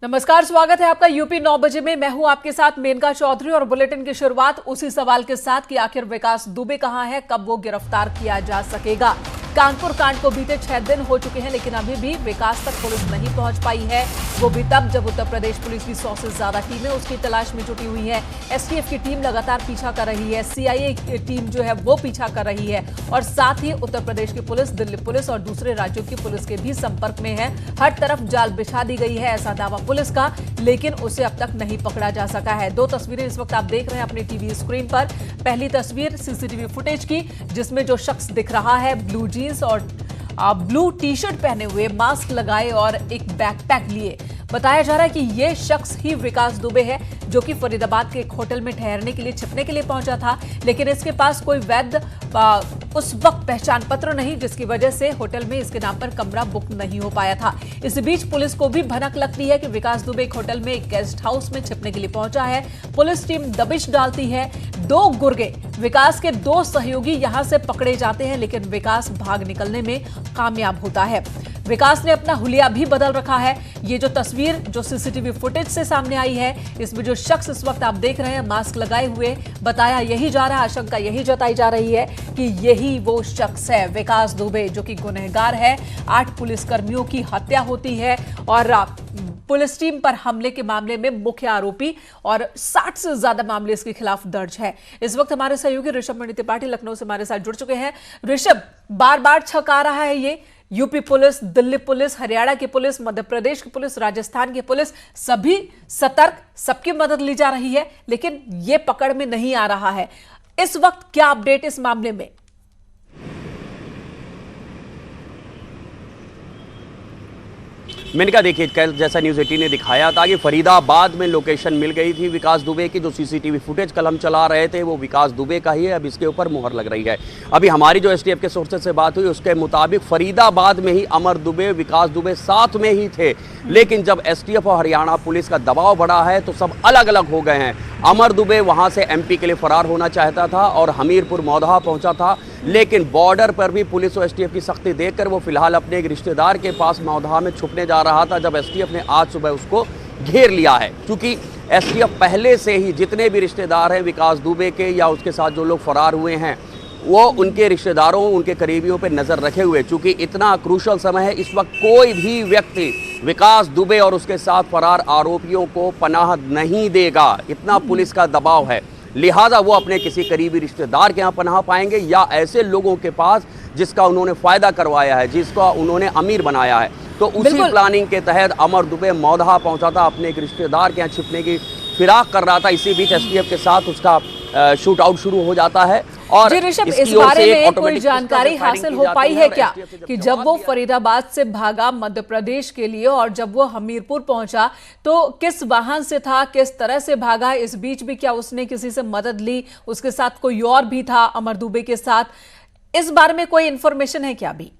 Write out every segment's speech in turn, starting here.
नमस्कार, स्वागत है आपका यूपी 9 बजे में। मैं हूं आपके साथ मेनका चौधरी और बुलेटिन की शुरुआत उसी सवाल के साथ कि आखिर विकास दुबे कहां है, कब वो गिरफ्तार किया जा सकेगा। कानपुर कांड को बीते 6 दिन हो चुके हैं, लेकिन अभी भी विकास तक पुलिस नहीं पहुंच पाई है। वो भी तब जब उत्तर प्रदेश पुलिस की 100 से ज्यादा टीमें उसकी तलाश में जुटी हुई है। एसटीएफ की टीम लगातार पीछा कर रही है, सीआईए की टीम जो है वो पीछा कर रही है और साथ ही उत्तर प्रदेश की पुलिस, दिल्ली पुलिस और दूसरे राज्यों की पुलिस के भी संपर्क में है। हर तरफ जाल बिछा दी गई है, ऐसा दावा पुलिस का, लेकिन उसे अब तक नहीं पकड़ा जा सका है। दो तस्वीरें इस वक्त आप देख रहे हैं अपनी टीवी स्क्रीन पर। पहली तस्वीर सीसीटीवी फुटेज की, जिसमें जो शख्स दिख रहा है ब्लू जीन्स और ब्लू टी शर्ट पहने हुए, मास्क लगाए और एक बैकपैक लिए, बताया जा रहा है कि यह शख्स ही विकास दुबे है, जो कि फरीदाबाद के एक होटल में ठहरने के लिए, छिपने के लिए पहुंचा था। लेकिन इसके पास कोई वैध उस वक्त पहचान पत्र नहीं, जिसकी वजह से होटल में इसके नाम पर कमरा बुक नहीं हो पाया था। इस बीच पुलिस को भी भनक लगती है कि विकास दुबे एक होटल में एक गेस्ट हाउस में छिपने के लिए पहुंचा है। पुलिस टीम दबिश डालती है। 2 गुर्गे विकास के 2 सहयोगी यहां से पकड़े जाते हैं, लेकिन विकास भाग निकलने में कामयाब होता है। विकास ने अपना हुलिया भी बदल रखा है। ये जो तस्वीर जो सीसीटीवी फुटेज से सामने आई है, इसमें जो शख्स इस वक्त आप देख रहे हैं मास्क लगाए हुए, बताया यही जा रहा है, आशंका यही जताई जा रही है कि यही वो शख्स है विकास दुबे, जो कि गुनहगार है। 8 पुलिसकर्मियों की हत्या होती है और पुलिस टीम पर हमले के मामले में मुख्य आरोपी और 60 से ज्यादा मामले इसके खिलाफ दर्ज है। इस वक्त हमारे सहयोगी ऋषभ मणि त्रिपाठी लखनऊ से हमारे साथ जुड़ चुके हैं। ऋषभ, बार बार छक आ रहा है ये, UP police, Delhi police, Haryana की पुलिस, मध्य प्रदेश की पुलिस, राजस्थान की पुलिस, सभी सतर्क, सबकी मदद ली जा रही है, लेकिन ये पकड़ में नहीं आ रहा है। इस वक्त क्या अपडेट इस मामले में? मैंने कहा देखिए, कल जैसा न्यूज़ 18 ने दिखाया था कि फरीदाबाद में लोकेशन मिल गई थी विकास दुबे की। जो सीसीटीवी फुटेज कल हम चला रहे थे वो विकास दुबे का ही है। अब इसके ऊपर मुहर लग रही है। अभी हमारी जो एसटीएफ के सोर्सेज से बात हुई उसके मुताबिक फरीदाबाद में ही अमर दुबे, विकास दुबे साथ में ही थे, लेकिन जब एसटीएफ और हरियाणा पुलिस का दबाव बढ़ा है तो सब अलग अलग हो गए हैं। अमर दुबे वहां से एमपी के लिए फरार होना चाहता था और हमीरपुर मौधा पहुंचा था, लेकिन बॉर्डर पर भी पुलिस और एसटीएफ की सख्ती देखकर वो फिलहाल अपने एक रिश्तेदार के पास मौधा में छुपने जा रहा था, जब एसटीएफ ने आज सुबह उसको घेर लिया है। क्योंकि एसटीएफ पहले से ही जितने भी रिश्तेदार हैं विकास दुबे के या उसके साथ जो लोग फरार हुए हैं, वो उनके रिश्तेदारों, उनके करीबियों पर नजर रखे हुए। चूंकि इतना क्रूशल समय है, इस वक्त कोई भी व्यक्ति विकास दुबे और उसके साथ फरार आरोपियों को पनाह नहीं देगा, इतना पुलिस का दबाव है। लिहाजा वो अपने किसी करीबी रिश्तेदार के यहाँ पनाह पाएंगे या ऐसे लोगों के पास जिसका उन्होंने फायदा करवाया है, जिसका उन्होंने अमीर बनाया है। तो उसी प्लानिंग के तहत अमर दुबे मौधा पहुंचा था, अपने एक रिश्तेदार के यहाँ छिपने की फिराक कर रहा था। इसी बीच एसटीएफ के साथ उसका शूट आउट शुरू हो जाता है। और जी ऋषभ, इस बारे में कोई जानकारी हासिल हो पाई है क्या कि जब वो फरीदाबाद से भागा मध्य प्रदेश के लिए और जब वो हमीरपुर पहुंचा तो किस वाहन से था, किस तरह से भागा? इस बीच भी क्या उसने किसी से मदद ली? उसके साथ कोई और भी था अमर दुबे के साथ? इस बारे में कोई इंफॉर्मेशन है क्या अभी?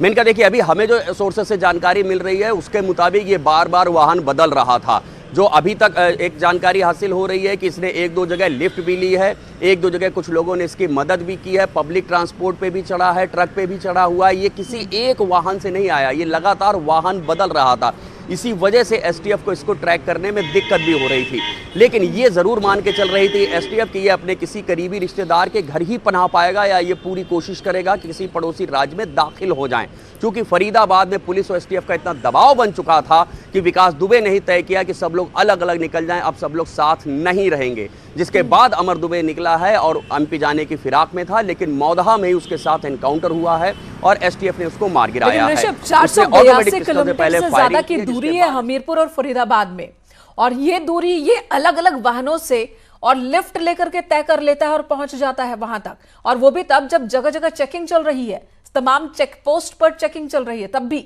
मैंने कहा देखिए, अभी हमें जो सोर्सेस से जानकारी मिल रही है उसके मुताबिक ये बार बार वाहन बदल रहा था। जो अभी तक एक जानकारी हासिल हो रही है कि इसने 1-2 जगह लिफ्ट भी ली है, 1-2 जगह कुछ लोगों ने इसकी मदद भी की है, पब्लिक ट्रांसपोर्ट पे भी चढ़ा है, ट्रक पे भी चढ़ा हुआ है। ये किसी एक वाहन से नहीं आया, ये लगातार वाहन बदल रहा था। इसी वजह से एसटीएफ को इसको ट्रैक करने में दिक्कत भी हो रही थी। लेकिन ये ज़रूर मान के चल रही थी एसटीएफ कि ये अपने किसी करीबी रिश्तेदार के घर ही पनाह पाएगा या ये पूरी कोशिश करेगा कि किसी पड़ोसी राज्य में दाखिल हो जाएं। क्योंकि फरीदाबाद में पुलिस और एसटीएफ का इतना दबाव बन चुका था कि विकास दुबे ने ही तय किया कि सब लोग अलग अलग निकल जाएं, अब सब लोग साथ नहीं रहेंगे। जिसके बाद अमर दुबे निकला है और एमपी जाने की फिराक में था, लेकिन मौधा में ही उसके साथ एनकाउंटर हुआ है और एसटीएफ ने उसको मार गिराया है। 482 किलोमीटर से ज्यादा की दूरी है हमीरपुर और फरीदाबाद में, और ये दूरी ये अलग अलग वाहनों से और लिफ्ट लेकर के तय कर लेता है और पहुंच जाता है वहां तक, और वो भी तब जब जगह जगह चेकिंग चल रही है, तमाम चेक पोस्ट पर चेकिंग चल रही है तब भी।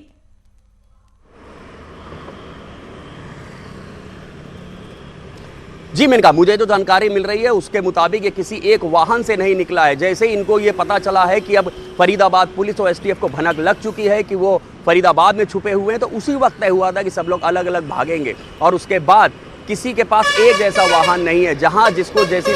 जी मैंने कहा, मुझे जो जानकारी मिल रही है उसके मुताबिक ये किसी एक वाहन से नहीं निकला है। जैसे इनको ये पता चला है कि अब फरीदाबाद पुलिस और एसटीएफ को भनक लग चुकी है कि वो फरीदाबाद में छुपे हुए हैं, तो उसी वक्त तय हुआ था कि सब लोग अलग अलग भागेंगे और उसके बाद किसी के पास एक जैसा वाहन नहीं है, जहां जिसको जैसी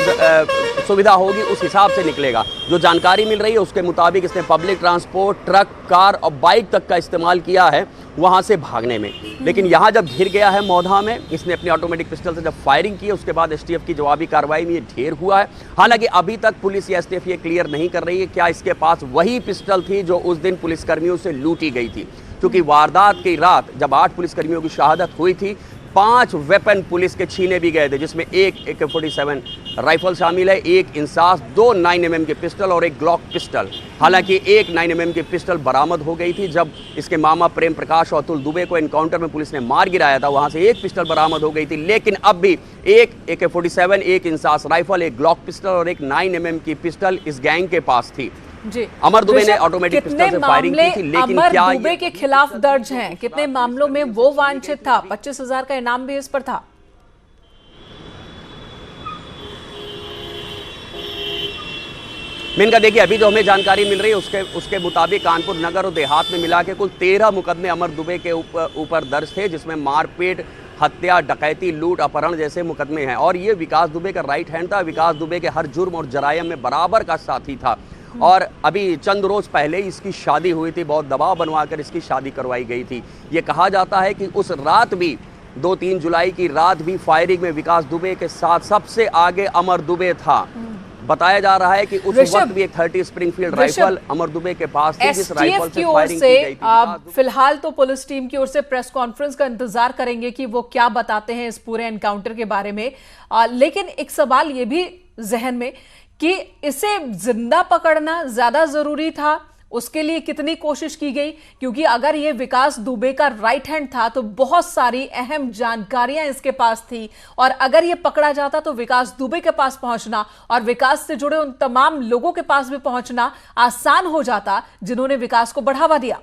सुविधा होगी उस हिसाब से निकलेगा। जो जानकारी मिल रही है उसके मुताबिक इसने पब्लिक ट्रांसपोर्ट, ट्रक, कार और बाइक तक का इस्तेमाल किया है वहां से भागने में। लेकिन यहां जब घिर गया है मौधा में, इसने अपनी ऑटोमेटिक पिस्टल से जब फायरिंग की, उसके बाद एसटीएफ की जवाबी कार्रवाई में ये ढेर हुआ है। हालांकि अभी तक पुलिस या एसटीएफ ये क्लियर नहीं कर रही है क्या इसके पास वही पिस्टल थी जो उस दिन पुलिसकर्मियों से लूटी गई थी, क्योंकि वारदात की रात जब 8 पुलिसकर्मियों की शहादत हुई थी, 5 वेपन पुलिस के छीने भी गए थे, जिसमें एक AK-47 राइफल शामिल है, एक इंसास, 2 9mm के पिस्टल और एक ग्लॉक पिस्टल। हालांकि एक 9mm की पिस्टल बरामद हो गई थी जब इसके मामा प्रेम प्रकाश और अतुल दुबे को एनकाउंटर में पुलिस ने मार गिराया था, वहां से एक पिस्टल बरामद हो गई थी। लेकिन अब भी एक AK-47, एक इंसास राइफल, एक ग्लॉक पिस्टल और एक 9mm की पिस्टल इस गैंग के पास थी। जी, अमर दुबे ने ऑटोमेटिक पिस्टल से फायरिंग की थी। लेकिन अमर क्या दुबे के खिलाफ दर्ज हैं? कितने मामलों में वो वांछित था? 25,000 का इनाम भी इस पर था। मेनका देखिए, अभी जो हमें जानकारी मिल रही है उसके मुताबिक कानपुर नगर और देहात में मिला के कुल 13 मुकदमे अमर दुबे के ऊपर दर्ज थे, जिसमें मारपीट, हत्या, डकैती, लूट, अपहरण जैसे मुकदमे हैं। और ये विकास दुबे का राइट हैंड था, विकास दुबे के हर जुर्म और जरायम में बराबर का साथी था। और अभी चंद रोज पहले इसकी शादी हुई थी, बहुत दबाव बनवाकर इसकी शादी करवाई गई थी। ये कहा जाता है कि उस रात भी 2-3 जुलाई की रात भी फायरिंग में विकास दुबे के साथ सबसे आगे अमर दुबे था। बताया जा रहा है कि उस वक्त भी एक 30 स्प्रिंगफील्ड राइफल अमर दुबे के पास थी, जिस राइफल से फायरिंग की गई थी। फिलहाल तो पुलिस टीम की ओर से प्रेस कॉन्फ्रेंस का इंतजार करेंगे कि वो क्या बताते हैं इस पूरे एनकाउंटर के बारे में। लेकिन एक सवाल ये भी जहन में कि इसे जिंदा पकड़ना ज्यादा जरूरी था, उसके लिए कितनी कोशिश की गई? क्योंकि अगर ये विकास दुबे का राइट हैंड था तो बहुत सारी अहम जानकारियां इसके पास थी, और अगर ये पकड़ा जाता तो विकास दुबे के पास पहुंचना और विकास से जुड़े उन तमाम लोगों के पास भी पहुंचना आसान हो जाता जिन्होंने विकास को बढ़ावा दिया।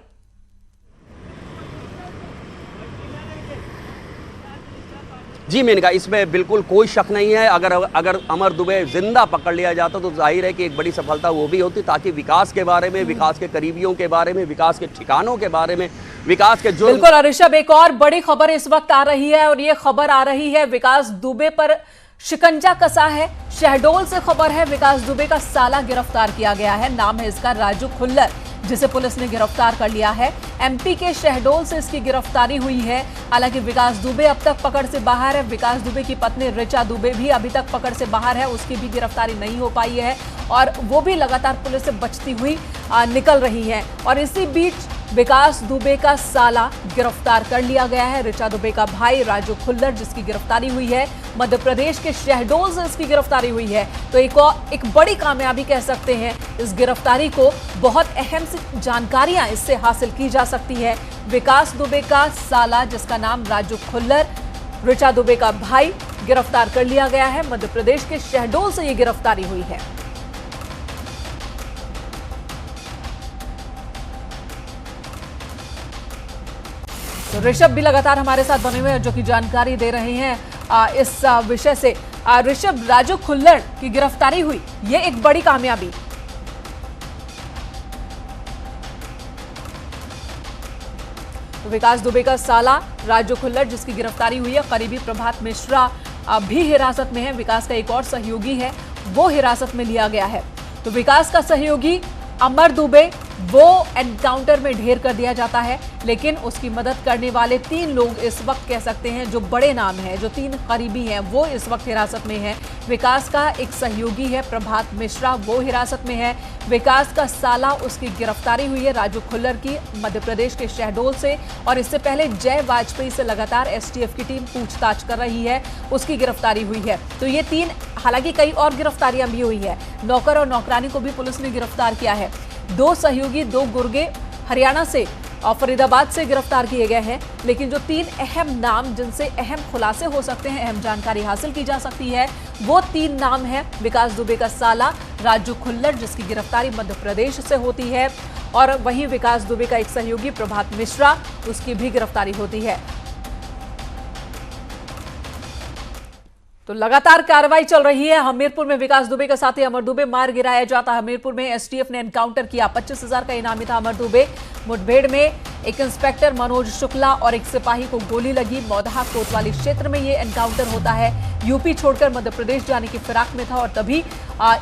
जी मेनका, इसमें बिल्कुल कोई शक नहीं है। अगर अमर दुबे जिंदा पकड़ लिया जाता तो जाहिर है कि एक बड़ी सफलता वो भी होती, ताकि विकास के बारे में, विकास के करीबियों के बारे में, विकास के ठिकानों के बारे में, विकास के जो बिल्कुल। ऋषभ, एक और बड़ी खबर इस वक्त आ रही है, और ये खबर आ रही है विकास दुबे पर शिकंजा कसा है। शहडोल से खबर है, विकास दुबे का साला गिरफ्तार किया गया है। नाम है इसका राजू खुल्लर, जिसे पुलिस ने गिरफ्तार कर लिया है। MP के शहडोल से इसकी गिरफ्तारी हुई है। हालांकि विकास दुबे अब तक पकड़ से बाहर है। विकास दुबे की पत्नी ऋचा दुबे भी अभी तक पकड़ से बाहर है, उसकी भी गिरफ्तारी नहीं हो पाई है, और वो भी लगातार पुलिस से बचती हुई निकल रही है। और इसी बीच विकास दुबे का साला गिरफ्तार कर लिया गया है, ऋचा दुबे का भाई राजू खुल्लर, जिसकी गिरफ्तारी हुई है। मध्य प्रदेश के शहडोल से इसकी गिरफ्तारी हुई है। तो एक बड़ी कामयाबी कह सकते हैं इस गिरफ्तारी को। बहुत अहम सी जानकारियां इससे हासिल की जा सकती है। विकास दुबे का साला, जिसका नाम राजू खुल्लर, ऋचा दुबे का भाई, गिरफ्तार कर लिया गया है। मध्य प्रदेश के शहडोल से ये गिरफ्तारी हुई है। तो ऋषभ भी लगातार हमारे साथ बने हुए हैं, जो कि जानकारी दे रहे हैं इस विषय से। ऋषभ, राजू खुल्लर की गिरफ्तारी हुई, ये एक बड़ी कामयाबी। तो विकास दुबे का साला राजू खुल्लर, जिसकी गिरफ्तारी हुई है। करीबी प्रभात मिश्रा भी हिरासत में है। विकास का एक और सहयोगी है, वो हिरासत में लिया गया है। तो विकास का सहयोगी अमर दुबे, वो एनकाउंटर में ढेर कर दिया जाता है, लेकिन उसकी मदद करने वाले 3 लोग इस वक्त कह सकते हैं जो बड़े नाम हैं, जो 3 करीबी हैं, वो इस वक्त हिरासत में हैं। विकास का एक सहयोगी है प्रभात मिश्रा, वो हिरासत में है। विकास का साला, उसकी गिरफ्तारी हुई है राजू खुल्लर की, मध्य प्रदेश के शहडोल से। और इससे पहले जय वाजपेयी से लगातार STF की टीम पूछताछ कर रही है, उसकी गिरफ्तारी हुई है। तो ये 3, हालांकि कई और गिरफ्तारियां भी हुई है। नौकर और नौकरानी को भी पुलिस ने गिरफ्तार किया है। 2 सहयोगी, 2 गुर्गे हरियाणा से और फरीदाबाद से गिरफ्तार किए गए हैं। लेकिन जो 3 अहम नाम, जिनसे अहम खुलासे हो सकते हैं, अहम जानकारी हासिल की जा सकती है, वो 3 नाम हैं। विकास दुबे का साला राजू खुल्लर, जिसकी गिरफ्तारी मध्य प्रदेश से होती है, और वहीं विकास दुबे का एक सहयोगी प्रभात मिश्रा, उसकी भी गिरफ्तारी होती है। तो लगातार कार्रवाई चल रही है। हमीरपुर में विकास दुबे का साथी अमर दुबे मार गिराया जाता। हमीरपुर में एसटीएफ ने एनकाउंटर किया। 25,000 का इनामी था अमर दुबे। मुठभेड़ में एक इंस्पेक्टर मनोज शुक्ला और एक सिपाही को गोली लगी। मौदहा कोतवाली क्षेत्र में यह एनकाउंटर होता है। यूपी छोड़कर मध्य प्रदेश जाने की फिराक में था और तभी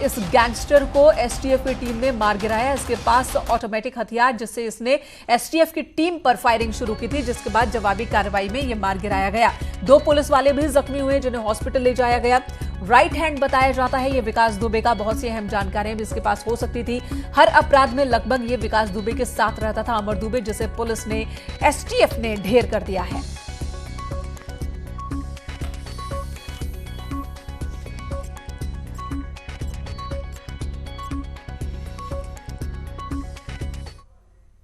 इस गैंगस्टर को एसटीएफ की टीम ने मार गिराया। इसके पास ऑटोमेटिक हथियार जिससे इसने एसटीएफ की टीम पर फायरिंग शुरू की थी, जिसके बाद जवाबी कार्रवाई में यह मार गिराया गया। 2 पुलिस वाले भी जख्मी हुए जिन्हें हॉस्पिटल ले जाया गया। राइट हैंड बताया जाता है ये विकास दुबे का। बहुत सी अहम जानकारियां भी इसके पास हो सकती थी। हर अपराध में लगभग ये विकास दुबे के साथ रहता था अमर दुबे, जिसे पुलिस ने एसटीएफ ने ढेर कर दिया है।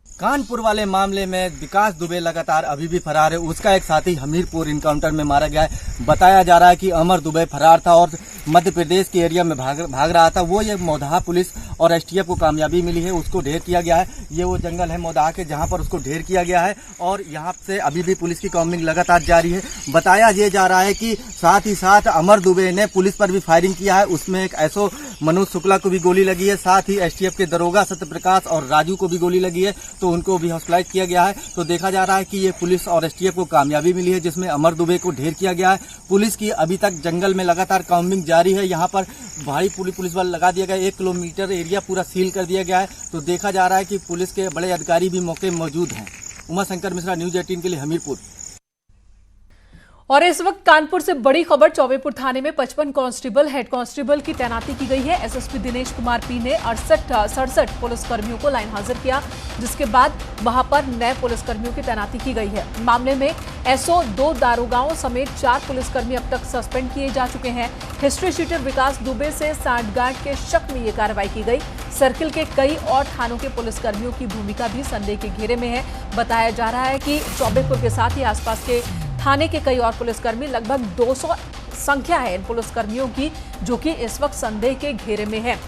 कानपुर वाले मामले में विकास दुबे लगातार अभी भी फरार है। उसका एक साथी हमीरपुर इनकाउंटर में मारा गया है। बताया जा रहा है कि अमर दुबे फरार था और मध्य प्रदेश के एरिया में भाग रहा था। वो ये मौदहा पुलिस और एसटीएफ को कामयाबी मिली है, उसको ढेर किया गया है। ये वो जंगल है मौदहा के जहां पर उसको ढेर किया गया है और यहाँ से अभी भी पुलिस की कॉम्बिंग लगातार जारी है। बताया ये जा रहा है कि साथ ही साथ अमर दुबे ने पुलिस पर भी फायरिंग किया है। उसमें एक एसओ मनोज शुक्ला को भी गोली लगी है। साथ ही एसटीएफ के दरोगा सत्यप्रकाश और राजू को भी गोली लगी है, तो उनको भी हॉस्पिटलाइज किया गया है। तो देखा जा रहा है कि ये पुलिस और एसटीएफ को कामयाबी मिली है, जिसमें अमर दुबे को ढेर किया गया है। पुलिस की अभी तक जंगल में लगातार कॉम्बिंग जारी है। यहाँ पर भारी पुलिस बल लगा दिया गया। 1 किलोमीटर एरिया पूरा सील कर दिया गया है। तो देखा जा रहा है कि पुलिस के बड़े अधिकारी भी मौके में मौजूद हैं। उमा शंकर मिश्रा, न्यूज 18 के लिए हमीरपुर। और इस वक्त कानपुर से बड़ी खबर। चौबेपुर थाने में 55 कांस्टेबल, हेड कांस्टेबल की तैनाती की गई है। एसएसपी दिनेश कुमार पी ने 67 पुलिसकर्मियों को लाइन हाजिर किया, जिसके बाद वहां पर नए पुलिसकर्मियों की तैनाती की गई है। मामले में एसओ 2 दारोगाओं समेत 4 पुलिसकर्मी अब तक सस्पेंड किए जा चुके हैं। हिस्ट्री शीटर विकास दुबे से सांठगांठ के शक में यह कार्रवाई की गई। सर्किल के कई और थानों के पुलिसकर्मियों की भूमिका भी संदेह के घेरे में है। बताया जा रहा है कि चौबेपुर के साथ ही आसपास के थाने के कई और पुलिसकर्मी, लगभग 200 संख्या है इन पुलिसकर्मियों की, जो कि इस वक्त संदेह के घेरे में है।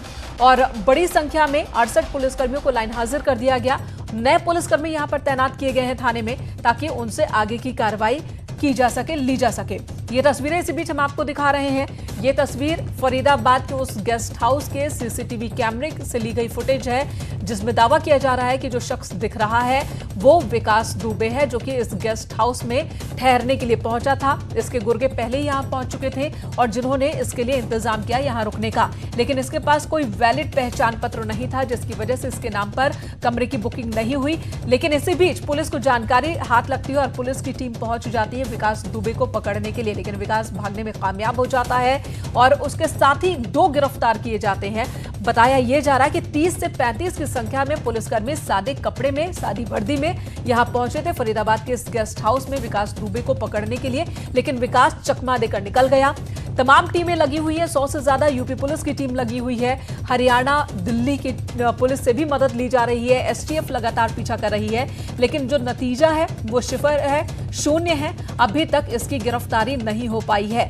और बड़ी संख्या में 68 पुलिसकर्मियों को लाइन हाजिर कर दिया गया। नए पुलिसकर्मी यहां पर तैनात किए गए हैं थाने में, ताकि उनसे आगे की कार्रवाई की जा सके, ली जा सके। ये तस्वीरें इसी बीच हम आपको दिखा रहे हैं। ये तस्वीर फरीदाबाद के उस गेस्ट हाउस के सीसीटीवी कैमरे से ली गई फुटेज है, जिसमें दावा किया जा रहा है कि जो शख्स दिख रहा है वो विकास दुबे है, जो कि इस गेस्ट हाउस में ठहरने के लिए पहुंचा था। इसके गुर्गे पहले ही यहां पहुंच चुके थे और जिन्होंने इसके लिए इंतजाम किया यहां रुकने का, लेकिन इसके पास कोई वैलिड पहचान पत्र नहीं था, जिसकी वजह से इसके नाम पर कमरे की बुकिंग नहीं हुई। लेकिन इसी बीच पुलिस को जानकारी हाथ लगती है और पुलिस की टीम पहुंच जाती है विकास दुबे को पकड़ने के लिए, लेकिन विकास भागने में कामयाब हो जाता है और उसके साथ ही 2 गिरफ्तार किए जाते हैं। बताया यह जा रहा है कि 30 से 35 की संख्या में पुलिसकर्मी सादे कपड़े में, सादी वर्दी में यहां पहुंचे थे फरीदाबाद के इस गेस्ट हाउस में विकास दुबे को पकड़ने के लिए, लेकिन विकास चकमा देकर निकल गया। तमाम टीमें लगी हुई है, 100 से ज्यादा यूपी पुलिस की टीम लगी हुई है। हरियाणा, दिल्ली की पुलिस से भी मदद ली जा रही है। एसटीएफ लगातार पीछा कर रही है, लेकिन जो नतीजा है वो सिफर है, 0 है। अभी तक इसकी गिरफ्तारी नहीं हो पाई है।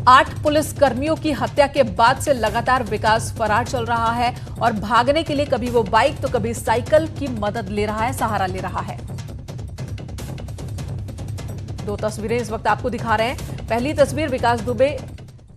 8 पुलिसकर्मियों की हत्या के बाद से लगातार विकास फरार चल रहा है और भागने के लिए कभी वो बाइक तो कभी साइकिल की मदद ले रहा है, सहारा ले रहा है। 2 तस्वीरें इस वक्त आपको दिखा रहे हैं। पहली तस्वीर विकास दुबे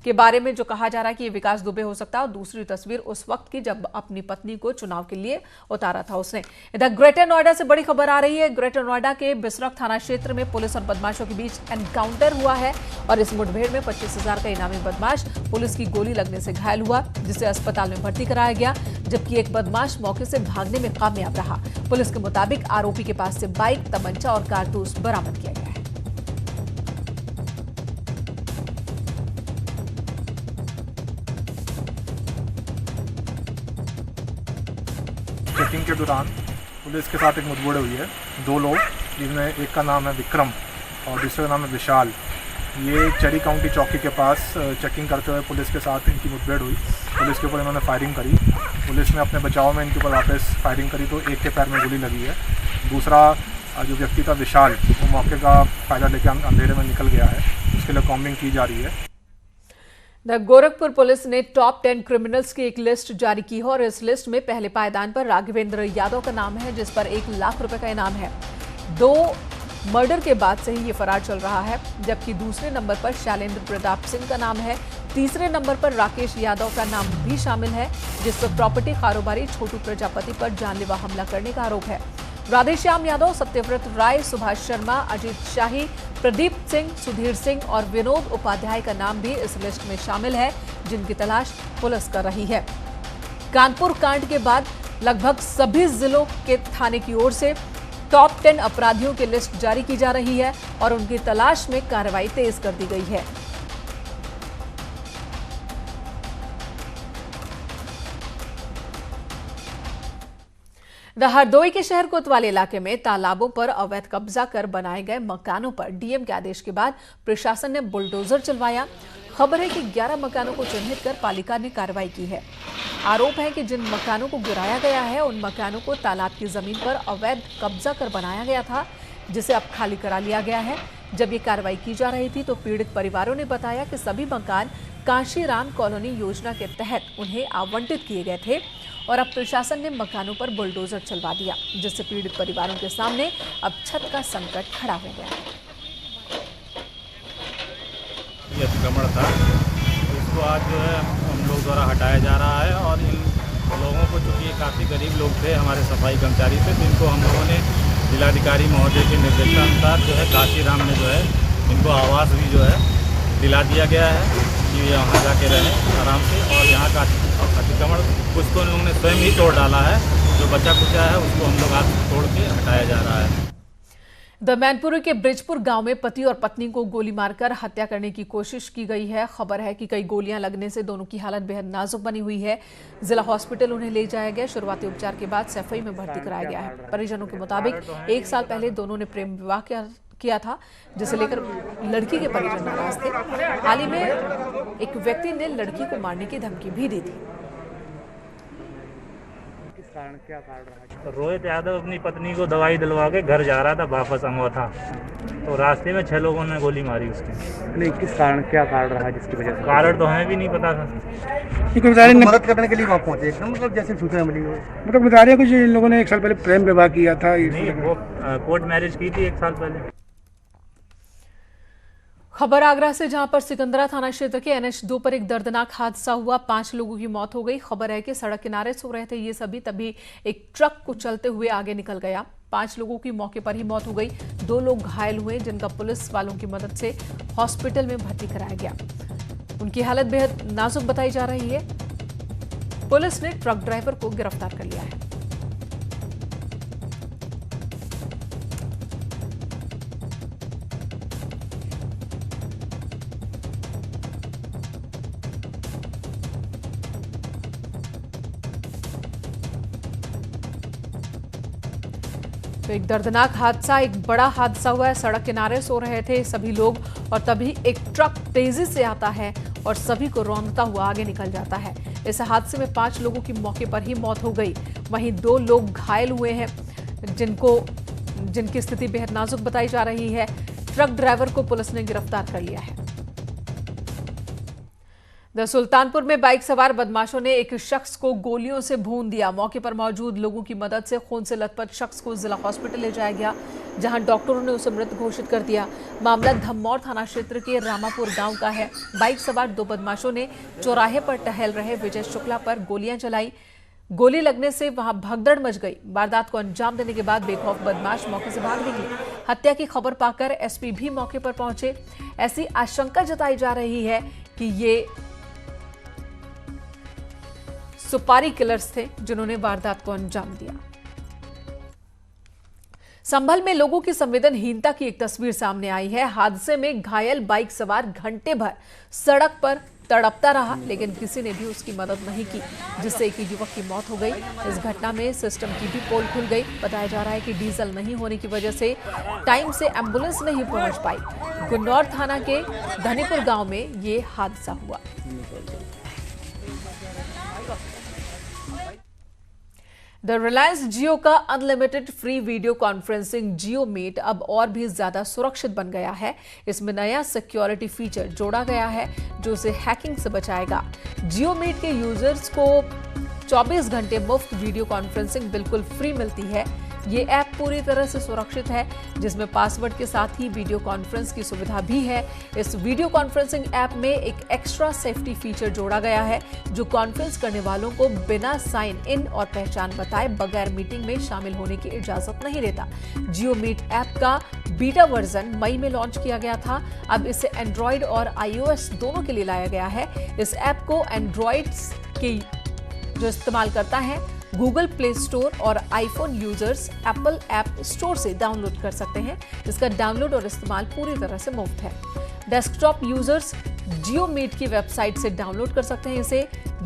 के बारे में जो कहा जा रहा है कि ये विकास दुबे हो सकता है, और दूसरी तस्वीर उस वक्त की जब अपनी पत्नी को चुनाव के लिए उतारा था उसने। इधर ग्रेटर नोएडा से बड़ी खबर आ रही है। ग्रेटर नोएडा के बिसरख थाना क्षेत्र में पुलिस और बदमाशों के बीच एनकाउंटर हुआ है और इस मुठभेड़ में 25,000 का इनामी बदमाश पुलिस की गोली लगने से घायल हुआ, जिसे अस्पताल में भर्ती कराया गया, जबकि एक बदमाश मौके से भागने में कामयाब रहा। पुलिस के मुताबिक आरोपी के पास से बाइक, तमंचा और कारतूस बरामद किया गया है। चेकिंग के दौरान पुलिस के साथ एक मुठभेड़ हुई है। 2 लोग, जिनमें एक का नाम है विक्रम और दूसरे का नाम है विशाल। ये चेरी काउंटी चौकी के पास चेकिंग करते हुए पुलिस के साथ इनकी मुठभेड़ हुई। पुलिस के ऊपर इन्होंने फायरिंग करी। पुलिस ने अपने बचाव में इनके ऊपर वापस फायरिंग करी तो एक के पैर में गोली लगी है। दूसरा जो व्यक्ति था विशाल, वो मौके का फ़ायदा लेकर अंधेरे में निकल गया है। उसके लिए कॉम्बिंग की जा रही है। गोरखपुर पुलिस ने टॉप 10 क्रिमिनल्स की एक लिस्ट जारी की है और इस लिस्ट में पहले पायदान पर राघवेंद्र यादव का नाम है, जिस पर 1 लाख रुपए का इनाम है। 2 मर्डर के बाद से ही ये फरार चल रहा है, जबकि दूसरे नंबर पर शैलेंद्र प्रताप सिंह का नाम है। तीसरे नंबर पर राकेश यादव का नाम भी शामिल है, जिस पर प्रॉपर्टी कारोबारी छोटू प्रजापति पर जानलेवा हमला करने का आरोप है। राधेश्याम यादव, सत्यव्रत राय, सुभाष शर्मा, अजीत शाही, प्रदीप सिंह, सुधीर सिंह और विनोद उपाध्याय का नाम भी इस लिस्ट में शामिल है, जिनकी तलाश पुलिस कर रही है। कानपुर कांड के बाद लगभग सभी जिलों के थाने की ओर से टॉप 10 अपराधियों की लिस्ट जारी की जा रही है और उनकी तलाश में कार्रवाई तेज कर दी गई है। हरदोई के शहर कोतवाली इलाके में तालाबों पर अवैध कब्जा कर बनाए गए मकानों पर डीएम के आदेश के बाद प्रशासन ने बुलडोजर चलवाया। खबर है कि 11 मकानों को चिन्हित कर पालिका ने कार्रवाई की है। आरोप है कि जिन मकानों को गिराया गया है उन मकानों को तालाब की जमीन पर अवैध कब्जा कर बनाया गया था, जिसे अब खाली करा लिया गया है। जब ये कार्रवाई की जा रही थी तो पीड़ित परिवारों ने बताया कि सभी मकान कांशीराम कॉलोनी योजना के तहत उन्हें आवंटित किए गए थे और अब प्रशासन ने मकानों पर बुलडोजर चलवा दिया, जिससे पीड़ित परिवारों के सामने अब छत का संकट खड़ा हो गया है। ये अतिक्रमण था, इसको आज जो है हम लोग द्वारा हटाया जा रहा है और इन लोगों को, चूँकि ये काफ़ी गरीब लोग थे हमारे सफाई कर्मचारी थे, तो इनको हम लोगों ने जिलाधिकारी महोदय के निर्देशानुसार जो है काशीराम में जो है इनको आवास भी जो है दिला दिया गया है कि यहाँ जाके रहें आराम से। और यहाँ का अतिक्रमण कुछ तो इन लोगों ने स्वयं ही तोड़ डाला है, जो बचा कुचा है उसको हम लोग आज तोड़ के हटाया जा रहा है। मैनपुरी के ब्रिजपुर गांव में पति और पत्नी को गोली मारकर हत्या करने की कोशिश की गई है। खबर है कि कई गोलियां लगने से दोनों की हालत बेहद नाजुक बनी हुई है। जिला हॉस्पिटल उन्हें ले जाया गया। शुरुआती उपचार के बाद सैफई में भर्ती कराया गया है। परिजनों के मुताबिक 1 साल पहले दोनों ने प्रेम विवाह किया था, जिसे लेकर लड़की के परिजन नाराज थे। हाल ही में एक व्यक्ति ने लड़की को मारने की धमकी भी दी थी। रोहित यादव अपनी पत्नी को दवाई दिलवा के घर जा रहा था, वापस अमवा था, तो रास्ते में 6 लोगों ने गोली मारी उसकी। नहीं, किस कारण, क्या कारण रहा जिसकी वजह से? कारण तो हमें भी नहीं पता था। मदद करने के लिए वहाँ पहुंचे एकदम, मतलब जैसे सूचना मिली हो। मतलब बता रहे हैं कुछ इन लोगों ने 1 साल पहले प्रेम विवाह किया था। नहीं, वो कोर्ट मैरिज की थी 1 साल पहले। खबर आगरा से, जहां पर सिकंदरा थाना क्षेत्र के NH2 पर एक दर्दनाक हादसा हुआ। 5 लोगों की मौत हो गई। खबर है कि सड़क किनारे सो रहे थे ये सभी, तभी एक ट्रक को चलते हुए आगे निकल गया। 5 लोगों की मौके पर ही मौत हो गई। 2 लोग घायल हुए, जिनका पुलिस वालों की मदद से हॉस्पिटल में भर्ती कराया गया। उनकी हालत बेहद नाजुक बताई जा रही है। पुलिस ने ट्रक ड्राइवर को गिरफ्तार कर लिया है। तो एक दर्दनाक हादसा, एक बड़ा हादसा हुआ है। सड़क किनारे सो रहे थे सभी लोग और तभी एक ट्रक तेजी से आता है और सभी को रौंदता हुआ आगे निकल जाता है। इस हादसे में 5 लोगों की मौके पर ही मौत हो गई। वहीं 2 लोग घायल हुए हैं, जिनकी स्थिति बेहद नाजुक बताई जा रही है। ट्रक ड्राइवर को पुलिस ने गिरफ्तार कर लिया है। सुल्तानपुर में बाइक सवार बदमाशों ने एक शख्स को गोलियों से भून दिया। मौके पर मौजूद लोगों की मदद से खून से लथपथ शख्स को जिला हॉस्पिटल ले जाया गया, जहां डॉक्टरों ने उसे मृत घोषित कर दिया। मामला धम्मौर थाना क्षेत्र के रामापुर गांव का है। बाइक सवार 2 बदमाशों ने चौराहे पर टहल रहे विजय शुक्ला पर गोलियां चलाई। गोली लगने से वहां भगदड़ मच गई। वारदात को अंजाम देने के बाद बेखौफ बदमाश मौके से भाग निकले। हत्या की खबर पाकर एसपी भी मौके पर पहुंचे। ऐसी आशंका जताई जा रही है कि ये सुपारी किलर्स थे जिन्होंने वारदात को अंजाम दिया। संभल में लोगों की संवेदनहीनता की एक तस्वीर सामने आई है। हादसे में घायल बाइक सवार घंटे भर सड़क पर तड़पता रहा, लेकिन किसी ने भी उसकी मदद नहीं की, जिससे एक युवक की मौत हो गई। इस घटना में सिस्टम की भी पोल खुल गई। बताया जा रहा है कि डीजल नहीं होने की वजह से टाइम से एम्बुलेंस नहीं पहुंच पाई। गुन्नौर थाना के धनीपुर गांव में ये हादसा हुआ। द रिलायंस जियो का अनलिमिटेड फ्री वीडियो कॉन्फ्रेंसिंग जियो मीट अब और भी ज्यादा सुरक्षित बन गया है। इसमें नया सिक्योरिटी फीचर जोड़ा गया है जो उसे हैकिंग से बचाएगा। जियो मीट के यूजर्स को 24 घंटे मुफ्त वीडियो कॉन्फ्रेंसिंग बिल्कुल फ्री मिलती है। ये ऐप पूरी तरह से सुरक्षित है, जिसमें पासवर्ड के साथ ही वीडियो कॉन्फ्रेंस की सुविधा भी है। इस वीडियो कॉन्फ्रेंसिंग ऐप में एक एक्स्ट्रा सेफ्टी फीचर जोड़ा गया है, जो कॉन्फ्रेंस करने वालों को बिना साइन इन और पहचान बताए बगैर मीटिंग में शामिल होने की इजाजत नहीं देता। जियो मीट ऐप का बीटा वर्जन मई में लॉन्च किया गया था। अब इसे एंड्रॉइड और iOS दोनों के लिए लाया गया है। इस ऐप को एंड्रॉइड के जो इस्तेमाल करता है गूगल प्ले स्टोर और iPhone users Apple app store से डाउनलोड कर सकते हैं। इसका डाउनलोड और इस्तेमाल पूरी तरह से मुफ्त है। डेस्कटॉप यूजर्स जियो मीट की वेबसाइट से डाउनलोड कर सकते हैं इसे।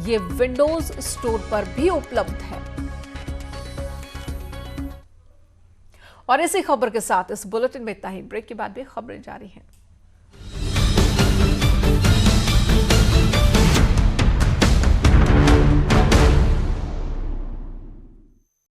ये विंडोज स्टोर पर भी उपलब्ध है। और इसी खबर के साथ इस बुलेटिन में इतना ही। ब्रेक के बाद भी खबरें जारी हैं।